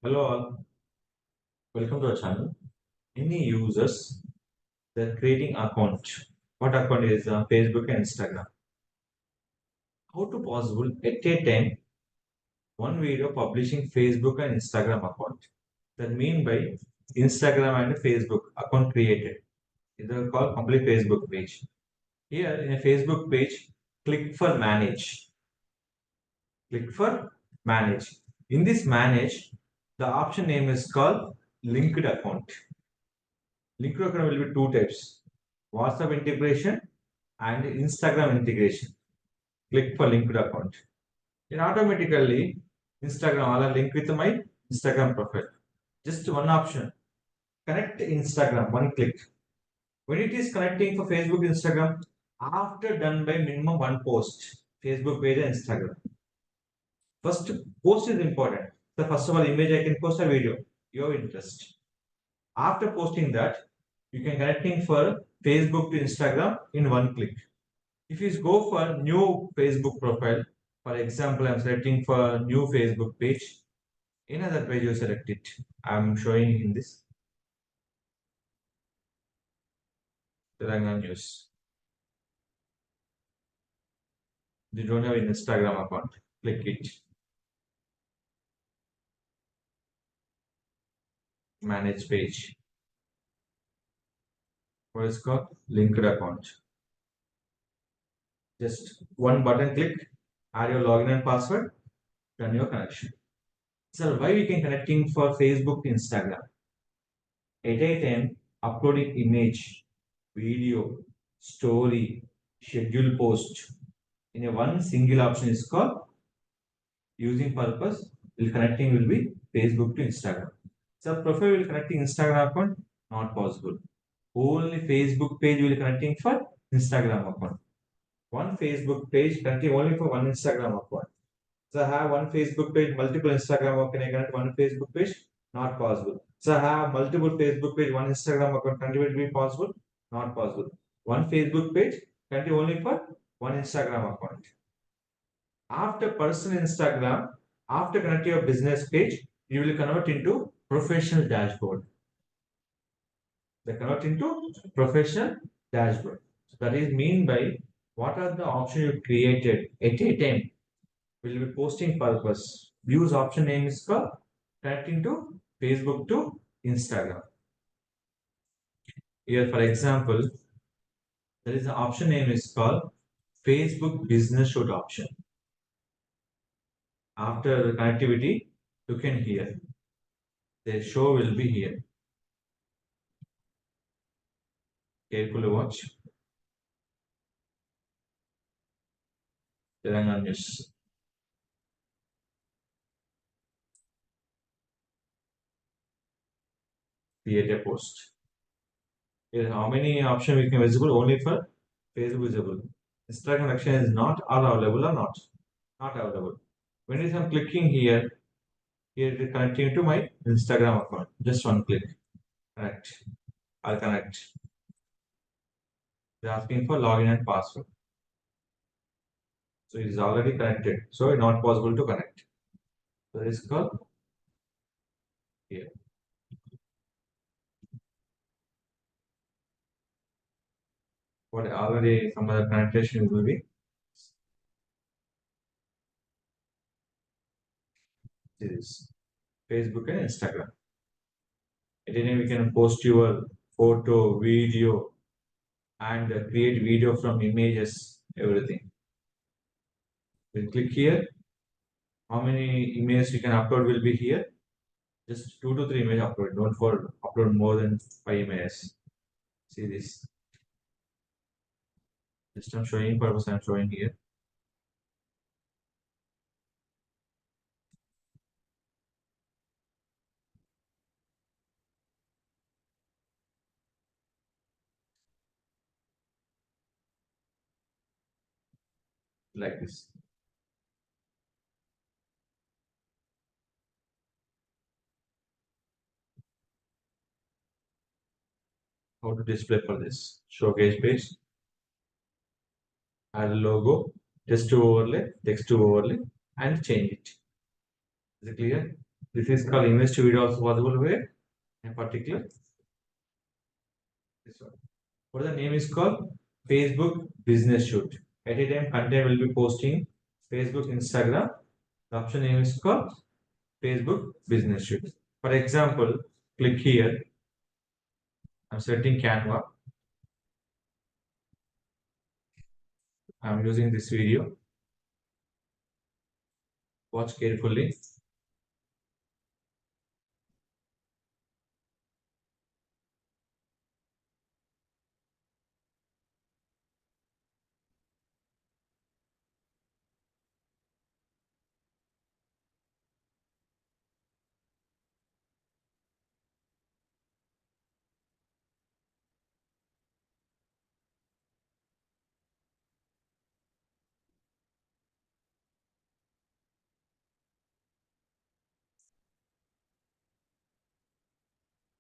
Hello all, welcome to our channel. Any users they're creating account. What account is Facebook and Instagram? How to possible at a time one video publishing Facebook and Instagram account. That mean by Instagram and Facebook account created. It is called complete Facebook page. Here in a Facebook page, click for manage. Click for manage. In this manage, the option name is called linked account. Linked account will be two types: WhatsApp integration and Instagram integration. Click for linked account. Then automatically Instagram will link with my Instagram profile. Just one option. Connect Instagram. One click. When it is connecting for Facebook, Instagram, after done by minimum one post, Facebook page and Instagram. First post is important. The first of all image I can post a video. Your interest. After posting that, you can connecting for Facebook to Instagram in one click. If you go for new Facebook profile, for example, I'm selecting for new Facebook page. In other page, you select it. I'm showing in this Telangana News. You don't have an Instagram account. Click it. Manage page. What is called? Linked account. Just one button click. Add your login and password. Done your connection. So why we can connecting for Facebook to Instagram? At a time, uploading image, video, story, schedule post in a one single option is called using purpose. Will connecting will be Facebook to Instagram. So profile will connecting Instagram account not possible. Only Facebook page will connecting for Instagram account. One Facebook page connecting only for one Instagram account. So I have one Facebook page, multiple Instagram account. Can I connect one Facebook page? Not possible. So I have multiple Facebook page, one Instagram account. Can it be possible? Not possible. One Facebook page can only for one Instagram account. After personal Instagram, after connecting your business page, you will convert into professional dashboard. They convert into professional dashboard. So that is mean by what are the options you created at a time will be posting purpose. Views option name is called connecting to Facebook to Instagram. Here, for example, there is an option name is called Facebook Business Shoot option. After the connectivity, you can hear. The show will be here. Carefully watch. Telangana News. Create a post. Here, how many options we can visible? Only for Facebook visible. Instagram action is not available or not? Not available. When is I'm clicking here, here it is connecting to my Instagram account. Just one click. Connect. I'll connect. They're asking for login and password. So it is already connected. So it's not possible to connect. So it's called here. What already some other connection will be this Facebook and Instagram. At any time we can post your photo, video, and create video from images, everything. We'll click here. How many images you can upload will be here. Just 2 to 3 images upload. Don't for upload more than 5 images. See this. Just I'm showing purpose. I'm showing here. Like this. How to display for this showcase page, add a logo, text to overlay, text to overlay, and change it. Is it clear? This is called invest video also possible where in particular this one. What the name is called? Facebook business shoot. At a time content will be posting Facebook, Instagram. The option name is called Facebook business shoot. For example, click here. I'm setting Canva. I'm using this video. Watch carefully.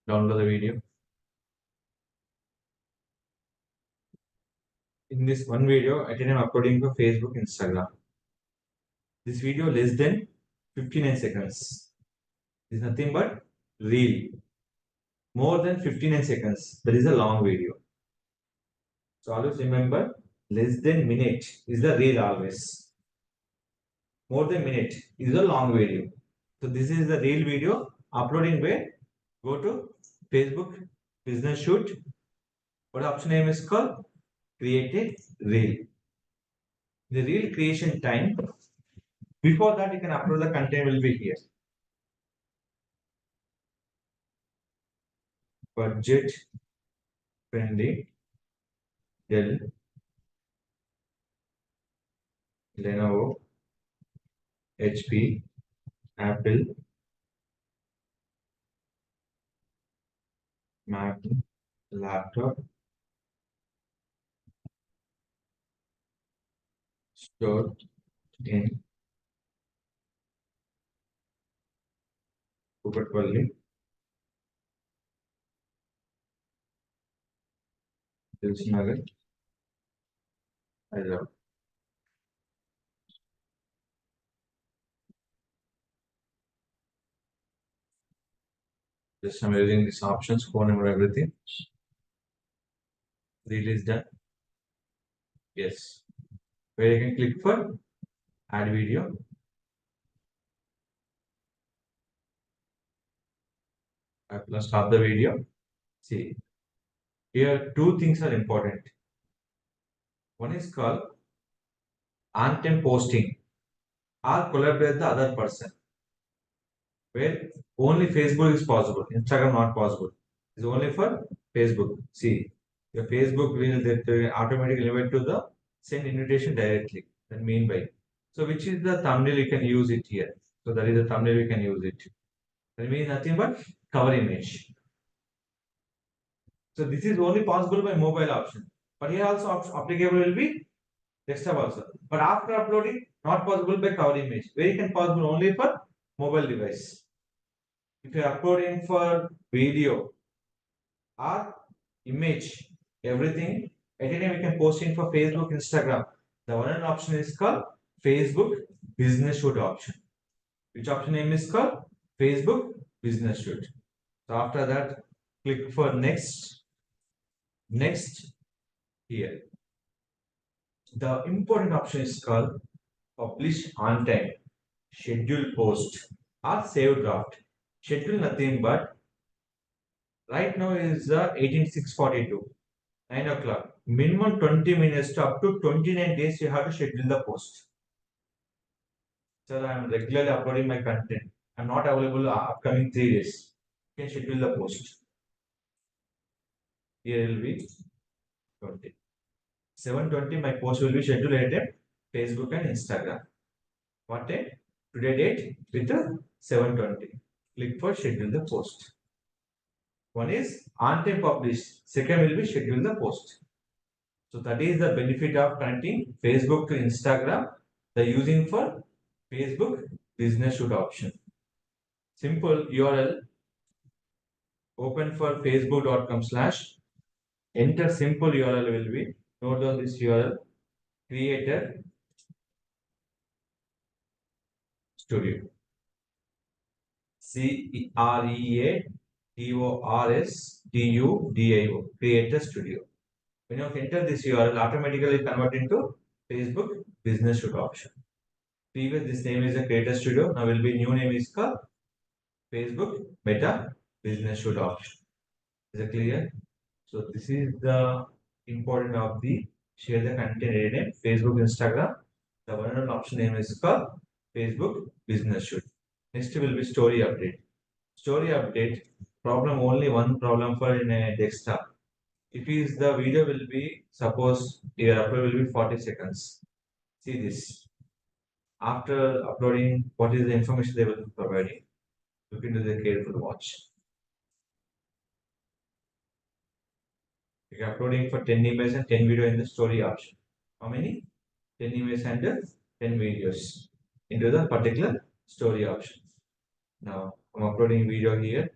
Download the video. In this one video, I am uploading for Facebook, Instagram. This video less than 59 seconds. Is nothing but reel. More than 59 seconds. That is a long video. So always remember, less than minute is the reel always. More than minute is a long video. So this is the reel video uploading where go to Facebook business shoot. What option name is called? Create a reel. The reel creation time. Before that, you can upload the content will be here. Budget friendly Dell, Lenovo, HP, Apple, Mac, laptop, stored in Kupatpalli, Dilsnagar, Hyderabad. Just I'm using these options, phone number, everything. Reel is done. Yes. Where you can click for add video. I will stop the video. See, here two things are important. One is called on-time posting or collaborate with the other person. Where only Facebook is possible, Instagram not possible. It's only for Facebook. See, your Facebook will that automatically invite to the send invitation directly. That mean by. So which is the thumbnail you can use it here. So that is the thumbnail you can use it. That means nothing but cover image. So this is only possible by mobile option. But here also applicable will be desktop also. But after uploading, not possible by cover image. Where you can possible only for mobile device. If you are uploading for video or image, everything, at any time we can post it for Facebook, Instagram. The one option is called Facebook Business Shoot option. Which option name is called Facebook Business Shoot. So after that, click for next. Next here. The important option is called publish on time, schedule post or save draft. Schedule nothing but right now is 18642. 9 o'clock. Minimum 20 minutes to up to 29 days you have to schedule the post. Sir, I am regularly uploading my content. I am not available upcoming 3 days. You can schedule the post. Here will be 20. 7:20 my post will be scheduled at Facebook and Instagram. What time? Today date with the 7:20. Click for schedule the post. One is on time published. Second will be schedule the post. So that is the benefit of connecting Facebook to Instagram. The using for Facebook business shoot option. Simple URL. Open for facebook.com/. Enter simple URL will be. Note down this URL. Creator Studio. Creatorstudio. Creator Studio. When you enter this URL, automatically convert into Facebook Business Suite option. Previous this name is a Creator Studio. Now will be new name is called Facebook Meta Business Suite option. Is it clear? So this is the important of the share the content area Facebook, Instagram. The one option name is called Facebook Business Suite. Next will be story update. Story update problem only one problem for in a desktop. If is the video will be suppose your upload will be 40 seconds. See this. After uploading, what is the information they will be providing? Look into the careful watch. You are uploading for 10 images and 10 video in the story option. How many? 10 images and 10 videos into the particular story option. Now I'm uploading video here.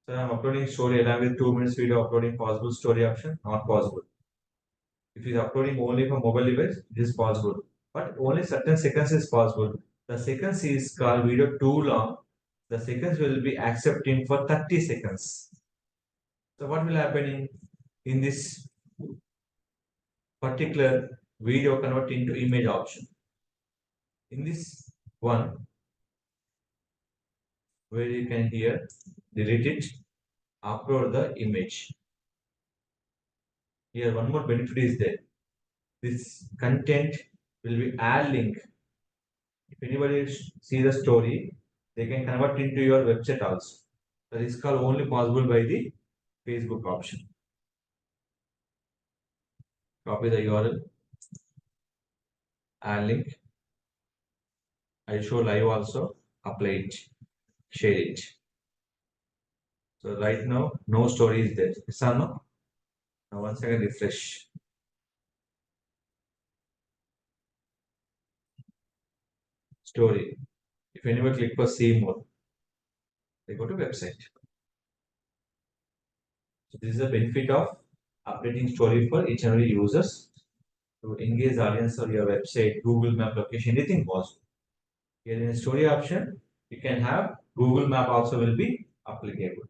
So I'm uploading story along with 2 minutes video uploading possible story option, not possible. If it is uploading only for mobile device, it is possible. But only certain seconds is possible. The seconds is called video too long. The seconds will be accepting for 30 seconds. So what will happen in this particular video convert into image option? In this one, where you can here delete it, upload the image. Here one more benefit is there. This content will be add link. If anybody see the story, they can convert into your website also. That is called only possible by the Facebook option. Copy the URL, add link. I show live also, apply it, share it. So right now, no story is there. Yes or no? Now once again refresh. Story. If anybody click for see more, they go to website. So this is the benefit of updating story for each and every users to engage audience or your website, Google Map location, anything possible. Here in the story option, you can have Google Map also will be applicable.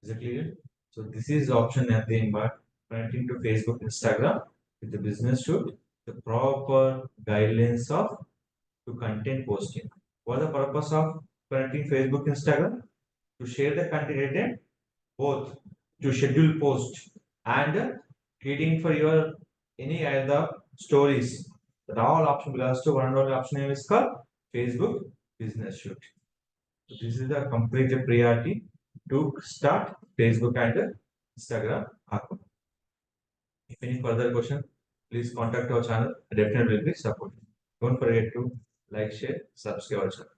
Is it clear? So this is option nothing but connecting to Facebook, Instagram with the business suite, the proper guidelines of to content posting. What the purpose of connecting Facebook, Instagram? To share the content both to schedule post and creating for your any other stories. That all option belongs to one only option name is called Facebook Business Suite. So this is the complete priority to start Facebook and Instagram account. If any further question, please contact our channel. Definitely will be supported. Don't forget to like, share, subscribe our channel.